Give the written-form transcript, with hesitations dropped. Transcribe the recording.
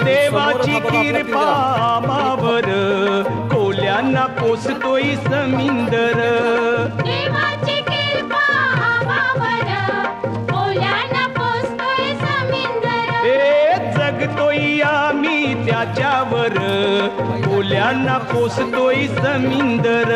देवाची कृपा मावर कोल्यांना पोसतोय समिंदर. देवाची कृपा आम्हावर कोल्यांना पोसतोय समिंदर. हे जगतोय आम्ही त्याच्यावर कोल्यांना पोसतोय समिंदर.